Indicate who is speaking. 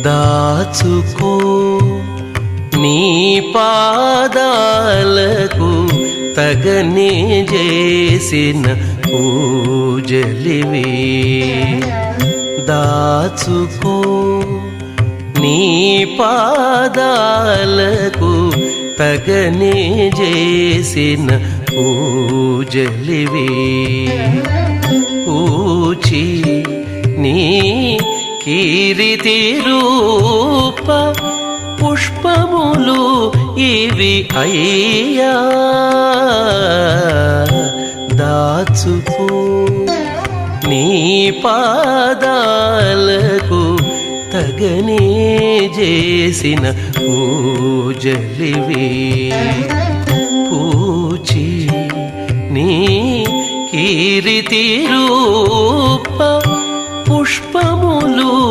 Speaker 1: దాచుకో నీ పాదాలకు తగనే చేసిన పూజలివి. దాచుకో నీ పాదాలకు తగనే చేసిన పూజలివి. పూచి నీ కీర్తి రూప పుష్పములు ఇవి అయ్యా. దాచుకో నీ పాదాలకు తగనే చేసిన పూజలివి. పూచి నీ కీర్తి రూప పుష్పము